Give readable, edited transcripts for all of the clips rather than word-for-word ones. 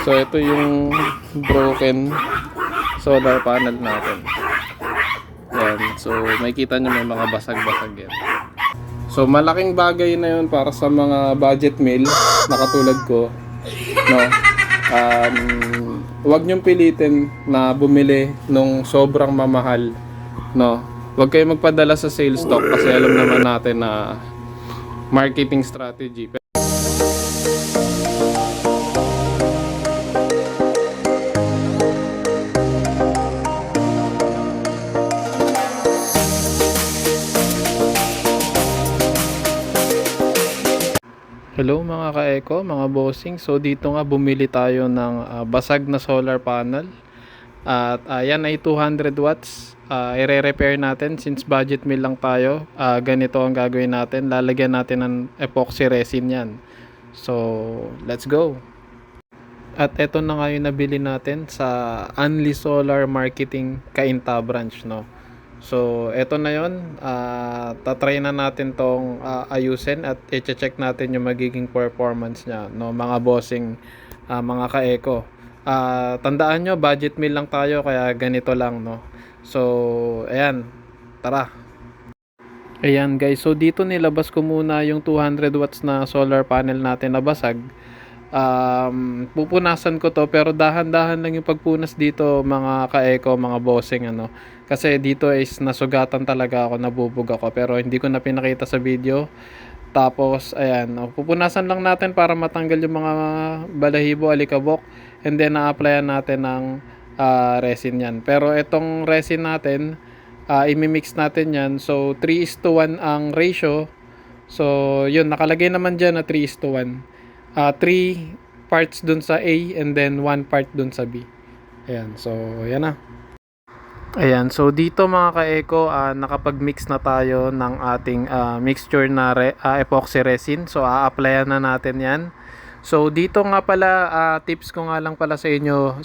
So ito yung broken solar panel natin. Yan. So makikita nyo may mga basag-basag yan. So malaking bagay na yun para sa mga budget meal na katulad ko, no. Huwag niyong pilitin na bumili nung sobrang mamahal, no. Huwag kayo magpadala sa sales stock kasi alam naman natin na marketing strategy. Hello mga ka-eco, mga bossing. So dito nga bumili tayo ng basag na solar panel. At yan ay 200 watts. I-repair natin since budget meal lang tayo. Ganito ang gagawin natin. Lalagyan natin ng epoxy resin yan. So let's go. At eto na nga yung nabili natin sa Unli Solar Marketing Cainta branch, no. So, eto na yon. Tatry na natin tong ayusin at i-check natin yung magiging performance niya, no, mga bossing, mga ka-eco. Tandaan nyo, budget meal lang tayo kaya ganito lang, no. So, ayan. Tara. Ayan guys, so dito nilabas ko muna yung 200 watts na solar panel natin na basag. Pupunasan ko to pero dahan-dahan lang yung pagpunas dito mga ka-eco, mga bossing, ano. Kasi dito is nasugatan talaga ako, nabubog ako pero hindi ko na pinakita sa video. Tapos ayan, pupunasan lang natin para matanggal yung mga balahibo, alikabok, and then na-applyan natin ng resin yan. Pero itong resin natin, imimix natin yan. So 3:1 ang ratio. So yun, nakalagay naman dyan na 3:1. 3 parts dun sa A and then 1 part dun sa B. Ayan, so yan na. Ayan, so dito mga ka-eco, nakapag-mix na tayo ng ating mixture na epoxy resin. So a-applyan na natin yan. So dito nga pala, tips ko nga lang pala sa inyo,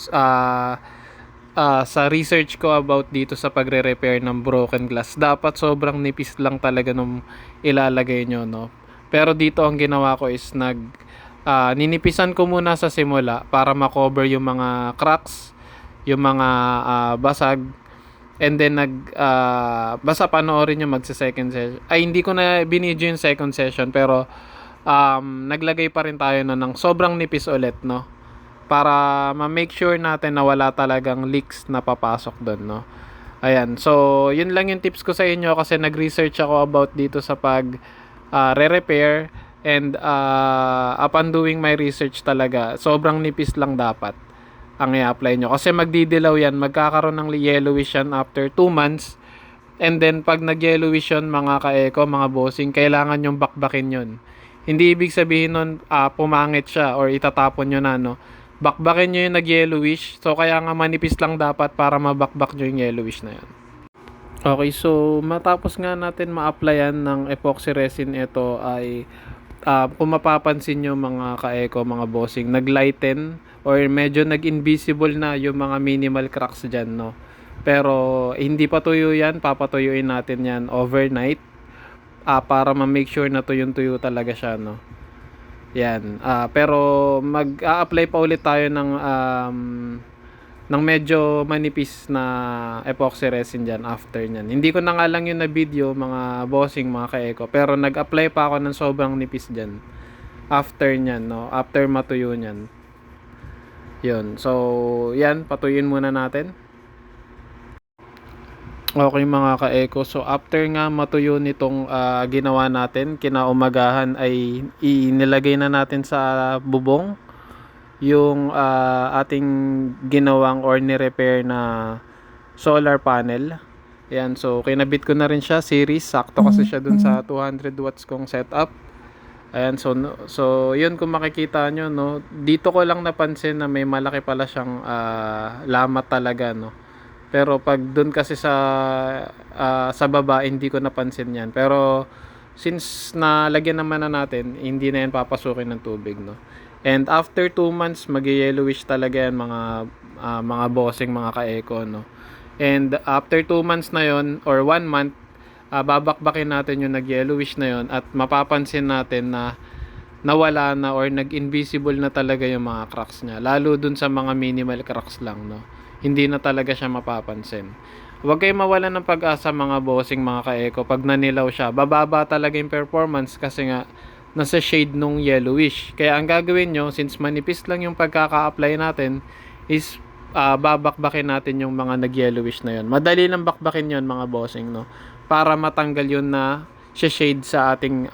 sa research ko about dito sa pagre-repair ng broken glass, dapat sobrang nipis lang talaga nung ilalagay nyo, no. Pero dito ang ginawa ko is ninipisan ko muna sa simula para makover yung mga cracks, yung mga basag, and then basta panoorin nyo magsa-second session. Ay, hindi ko na binidyo yung second session pero naglagay pa rin tayo ng sobrang nipis ulit, no, para ma-make sure natin na wala talagang leaks na papasok doon, no. Ayan, so yun lang yung tips ko sa inyo kasi nag-research ako about dito sa pag re-repair, and upon doing my research talaga, sobrang nipis lang dapat ang i-apply nyo. Kasi magdidilaw yan, magkakaroon ng yellowish yan after 2 months. And then pag nag-yellowish yun mga ka-eco, mga bossing, kailangan yung bakbakin yun. Hindi ibig sabihin nun pumangit siya or itatapon nyo na, no. Bakbakin nyo yung nag-yellowish. So kaya nga manipis lang dapat para mabakbak nyo yung yellowish na yan. Okay, so matapos nga natin ma-applyan ng epoxy resin, ito ay kung mapapansin nyo mga ka-eco, mga bossing, nag-lighten or medyo nag-invisible na yung mga minimal cracks dyan, no. Pero hindi pa tuyo yan, papatuyuin natin yan overnight para ma-make sure na tuyong-tuyo talaga siya, no. Yan, pero mag-a-apply pa ulit tayo ng medyo manipis na epoxy resin dyan after nyan. Hindi ko na nga lang yun na video mga bossing, mga ka-eco, pero nag-apply pa ako ng sobrang nipis dyan after nyan, no, after matuyo nyan. Yun, so yan, patuyuin muna natin. Okay mga ka-eco, so after nga matuyo nitong ginawa natin, kinaumagahan ay inilagay na natin sa bubong yung ating ginawang or ni-repair na solar panel. Ayan, so kinabit ko na rin siya, series, sakto kasi siya dun sa 200 watts kong setup. Ayan, so yun, kung makikita nyo, no, dito ko lang napansin na may malaki pala siyang lamat talaga, no. Pero pag dun kasi sa baba, hindi ko napansin yan. Pero since nalagyan naman na natin, hindi na yan papasukin ng tubig, no. And after 2 months, mag-yellowish talaga yan mga bossing, mga ka-eco, no. And after 2 months na yon or 1 month, babakbakin natin yung nag-yellowish na yon at mapapansin natin na nawala na or nag-invisible na talaga yung mga cracks niya. Lalo dun sa mga minimal cracks lang, no? Hindi na talaga siya mapapansin. Huwag kayong mawalan ng pag-asa mga bossing, mga ka-eco. Pag nanilaw siya, bababa talaga yung performance kasi nga nasa shade nung yellowish. Kaya ang gagawin nyo, since manipis lang yung pagkaka-apply natin, is babakbakin natin yung mga nag-yellowish na yun. Madali lang bakbakin yun mga bossing, no? Para matanggal yun na shade sa ating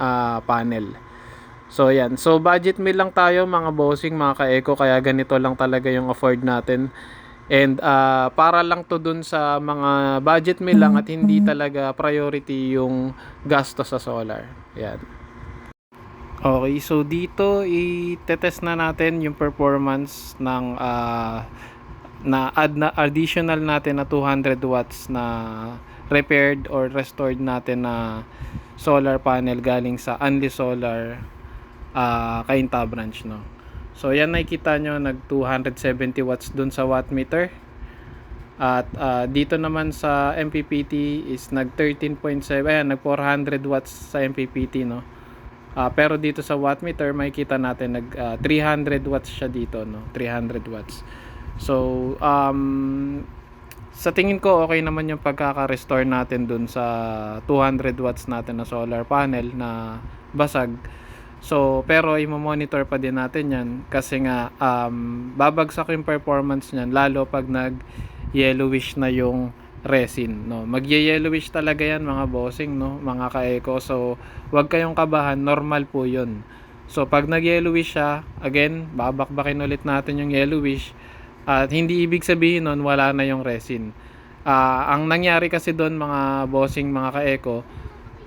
panel. So yan. So budget meal lang tayo mga bossing, mga ka-eco, kaya ganito lang talaga yung afford natin. And para lang to dun sa mga budget meal lang at hindi talaga priority yung gasto sa solar. Yan. Okay, so dito i-test na natin yung performance ng na add na additional natin na 200 watts na repaired or restored natin na solar panel galing sa Anli Solar Cainta branch, no. So yan, nakikita nyo nag 270 watts dun sa wattmeter. At dito naman sa MPPT is nag 13.7, ayan, nag 400 watts sa MPPT, no. Pero dito sa wattmeter makikita natin nag 300 watts siya dito, no. 300 watts. So sa tingin ko okay naman yung pagkaka-restore natin dun sa 200 watts natin na solar panel na basag. So, pero i-monitor pa din natin yan kasi nga babagsak yung performance niyan lalo pag nag-yellowish na yung resin, no. Mag-yellowish talaga yan mga bossing, no, mga ka-eco. So, wag kayong kabahan, normal po yun. So, pag nag-yellowish siya, again, babakbakin ulit natin yung yellowish at hindi ibig sabihin nun wala na yung resin. Ang nangyari kasi doon mga bossing, mga ka-eco,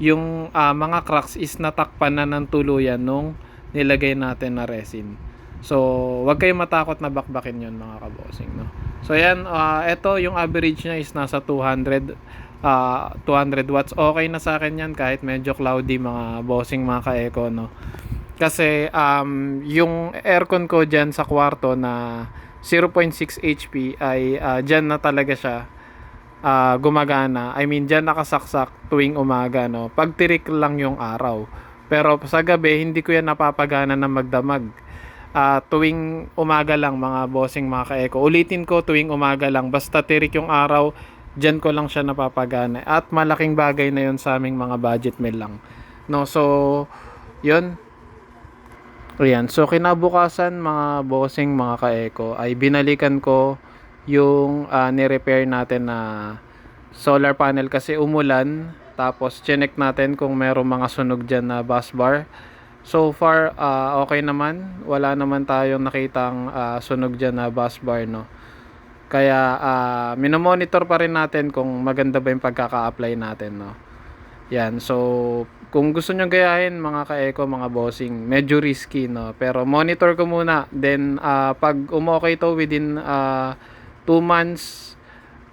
yung mga cracks is natakpan na ng tuluyan nung nilagay natin na resin. So, wag kayong matakot na bakbakin yun mga kabossing, no. So, yan, ito yung average niya is nasa 200 watts. Okay na sa akin yan kahit medyo cloudy mga bossing, mga ka-eco, no. Kasi yung aircon ko dyan sa kwarto na 0.6 HP ay dyan na talaga siya gumagana. I mean, dyan nakasaksak tuwing umaga, no. Pagtirik lang yung araw. Pero sa gabi, hindi ko yan napapagana na magdamag. Tuwing umaga lang mga bossing, mga ka-eco. Ulitin ko, tuwing umaga lang. Basta tirik yung araw, dyan ko lang siya napapagana. At malaking bagay na yun sa aming mga budget meal lang, no. So, yun. Ayan. So, kinabukasan mga bossing, mga ka-eco, ay binalikan ko yung ni-repair natin na solar panel kasi umulan. Tapos chinek natin kung merong mga sunog dyan na bus bar. So far okay naman, wala naman tayong nakitang sunog dyan na bus bar, no. Kaya minomonitor pa rin natin kung maganda ba yung pagkaka-apply natin, no. Yan, so kung gusto nyo gayahin mga ka-eco, mga bossing, medyo risky, no. Pero monitor ko muna. Then pag umokay to within 2 months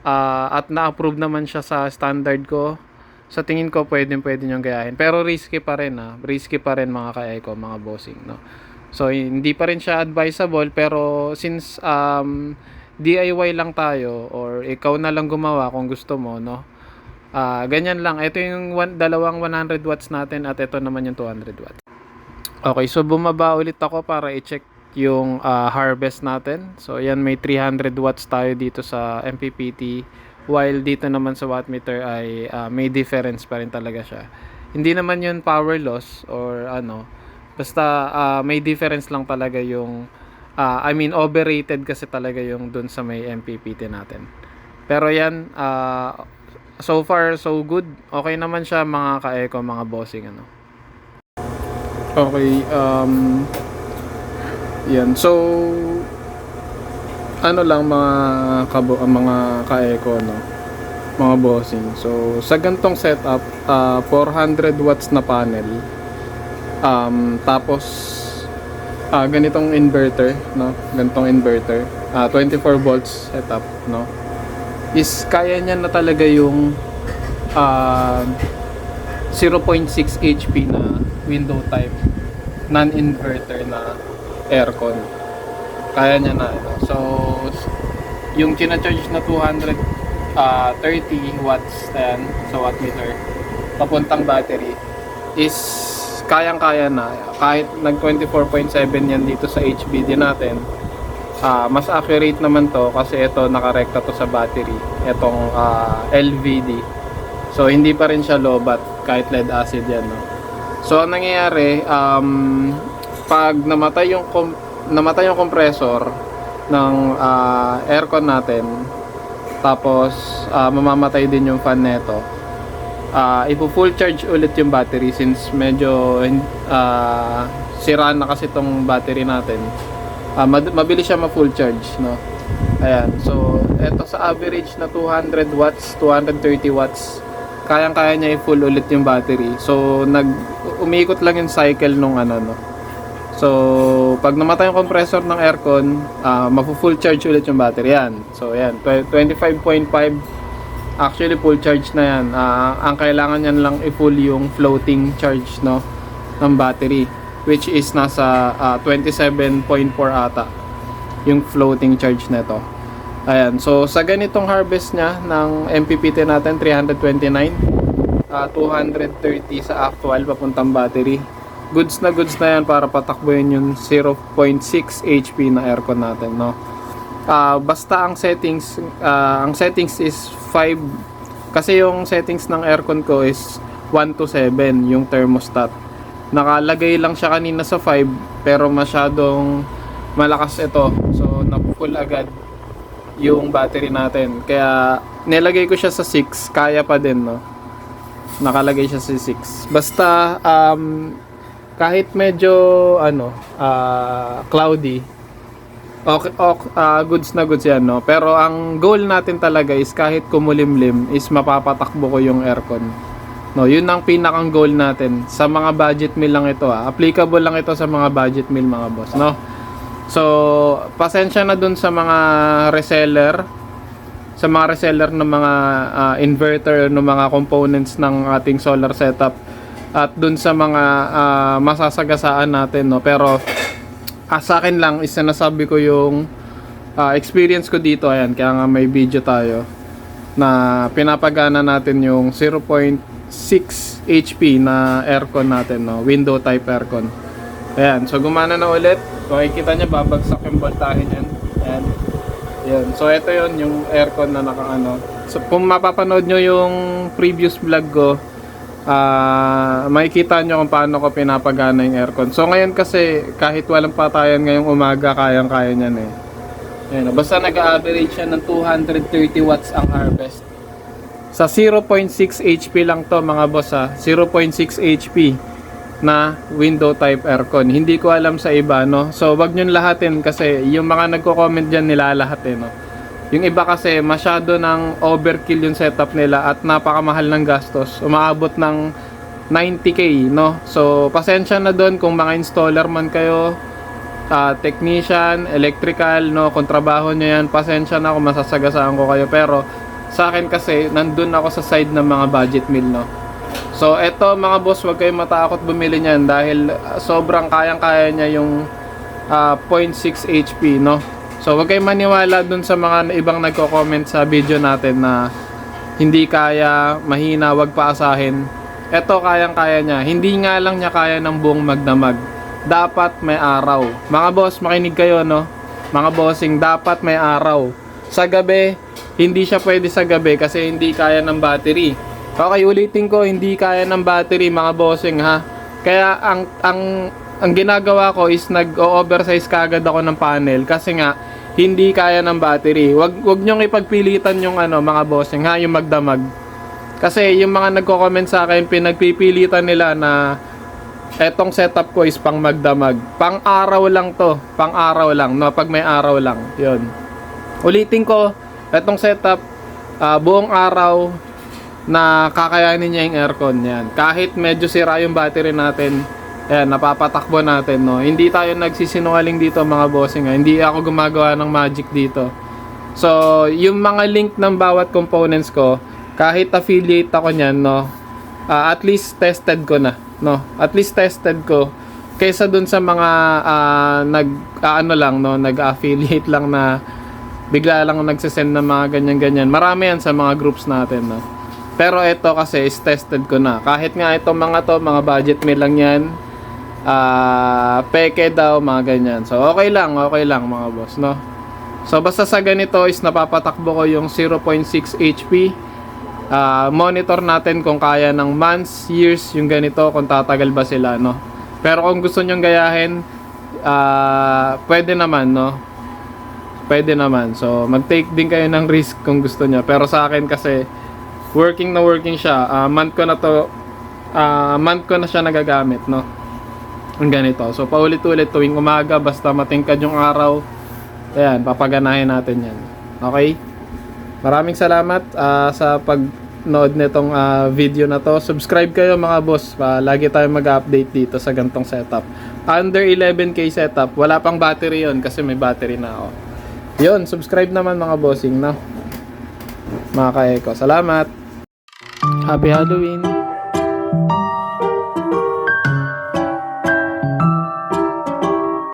at na-approve naman siya sa standard ko, sa tingin ko pwede nyo gayahin. Pero risky pa rin, risky pa rin mga ka-eco, mga bossing, no. So hindi pa rin siya advisable, pero since DIY lang tayo or ikaw na lang gumawa kung gusto mo, no. Ganyan lang. Ito yung dalawang 100 watts natin at ito naman yung 200 watts. Okay, so bumaba ulit ako para i-check yung harvest natin. So ayan, may 300 watts tayo dito sa MPPT, while dito naman sa wattmeter ay may difference pa rin talaga siya. Hindi naman yun power loss or ano, basta may difference lang talaga yung I mean overrated kasi talaga yung dun sa may MPPT natin. Pero yan, so far so good. Okay naman siya mga ka-eco, mga bossing, ano. Okay, yan. So ano lang mga ka-eco, no, mga bossing. So sa gantong setup, 400 watts na panel. Tapos ganitong inverter, no, gantong inverter, 24 volts setup, no, is kaya niya na talaga yung 0.6 HP na window type non-inverter na aircon. Kaya niya na, no? So yung kina-charge na 230 watts yan sa wattmeter papuntang battery is kayang-kaya na. Kahit nag 24.7 yan dito sa HBD natin, mas accurate naman to kasi ito nakarekta to sa battery, itong LVD. So hindi pa rin siya lobat kahit lead acid yan, no? So ang nangyayari, pag namatay yung compressor ng aircon natin, tapos mamamatay din yung fan neto, ipo-full charge ulit yung battery since medyo sira na kasi tong battery natin. Mabilis siya ma-full charge, no? Ayan, so eto sa average na 200 watts, 230 watts, kayang-kaya niya i-full ulit yung battery. So umiikot lang yung cycle nung ano, no? So pag namatay yung compressor ng aircon, mafu-full charge ulit yung battery yan. So ayan, 25.5, actually full charge na yan. Ang kailangan yan lang i-full yung floating charge, no, ng battery, which is nasa 27.4 ata yung floating charge nito. Ayan, so sa ganitong harvest niya ng MPPT natin 329, 230 sa actual papuntang battery, goods na yan para patakbuhin yung 0.6 HP na aircon natin, no? Basta ang settings is 5, kasi yung settings ng aircon ko is 1 to 7 yung thermostat. Nakalagay lang siya kanina sa 5 pero masyadong malakas ito, so na-full agad yung battery natin, kaya nilagay ko siya sa 6, kaya pa din, no? Nakalagay siya sa 6. Basta kahit medyo cloudy, okay, goods na goods yan, no? Pero ang goal natin talaga is kahit kumulimlim is mapapatakbo ko yung aircon, no? Yun ang pinakang goal natin sa mga budget meal lang ito, applicable lang ito sa mga budget meal, mga boss, no? So pasensya na dun sa mga reseller, ng mga inverter, ng mga components ng ating solar setup, at dun sa mga masasagasaan natin, no? Pero sa akin lang is sinasabi ko yung experience ko dito. Ayan, kaya nga may video tayo na pinapagana natin yung 0.6 HP na aircon natin, no? Window type aircon. Ayan, so gumana na ulit. Kung makikita nyo, babagsak yung voltahe nyan. Ayan. Ayan. So ito yon yung aircon na nakaano. So kung mapapanood nyo yung previous vlog ko, makikita nyo kung paano ko pinapagana yung aircon. So ngayon kasi kahit walang patayan ngayong umaga, kayang-kaya nyan eh. Ayan, basta nag-average siya ng 230 watts ang harvest. Sa 0.6 HP lang to, mga boss, 0.6 HP na window type aircon. Hindi ko alam sa iba, no? So wag nyo lahatin kasi yung mga nagko-comment dyan nilalahat eh, no? Yung iba kasi masyado ng overkill yung setup nila at napakamahal ng gastos. Umaabot ng 90k, no? So pasensya na doon kung mga installer man kayo, technician, electrical, no, kung trabaho nyo yan, pasensya na kung masasagasaan ko kayo. Pero sa akin kasi nandun ako sa side ng mga budget meal, no? So eto mga boss, wag kayong matakot bumili niyan dahil sobrang kayang-kaya niya yung 0.6 HP, no? So wag kayong maniwala dun sa mga ibang nagko-comment sa video natin na hindi kaya, mahina, wag paasahin. Eto kayang-kaya niya. Hindi nga lang niya kaya ng buong magdamag. Dapat may araw. Mga boss, makinig kayo, no? Mga bossing, dapat may araw. Sa gabi, hindi siya pwede sa gabi kasi hindi kaya ng battery. Okay, ulitin ko, hindi kaya ng battery, mga bossing, ha. Kaya ang ginagawa ko is nag-oversize kagad ako ng panel kasi nga hindi kaya ng battery. Wag niyo ipagpilitan yung mga bossing, ha, yung magdamag. Kasi yung mga nagko-comment sa akin, pinagpipilitan nila na etong setup ko is pang magdamag. Pang araw lang to, pang araw lang, no, pag may araw lang. 'Yon. Ulitin ko, etong setup buong araw na kakayanin niya yung aircon yan. Kahit medyo sira yung battery natin, ayan, napapatakbo natin, no. Hindi tayo nagsisinungaling dito, mga bossing, ha? Hindi ako gumagawa ng magic dito. So, yung mga link ng bawat components ko, kahit affiliate ako niyan, no, at least tested ko na, no. At least tested ko kaysa dun sa mga nag-affiliate lang na bigla lang nagsisend ng mga ganyan-ganyan. Marami yan sa mga groups natin, no. Pero ito kasi is tested ko na. Kahit nga itong mga budget meal lang yan. Peke daw, mga ganyan. So okay lang mga boss, no? So basta sa ganito is napapatakbo ko yung 0.6 HP. Monitor natin kung kaya ng months, years, yung ganito, kung tatagal ba sila, no? Pero kung gusto nyong gayahin, pwede naman, no? Pwede naman. So mag-take din kayo ng risk kung gusto nyo. Pero sa akin kasi working siya. Month ko na siya nagagamit, no? Ang ganito. So paulit-ulit tuwing umaga, basta matingkad yung araw. Ayan, papaganahin natin yan. Okay? Maraming salamat sa pagnood nitong video na to. Subscribe kayo mga boss. Lagi tayong mag-update dito sa gantong setup. Under 11K setup. Wala pang battery yon kasi may battery na ako. Yun, subscribe naman mga bossing, no? Mga ka-eco. Salamat! Happy Halloween!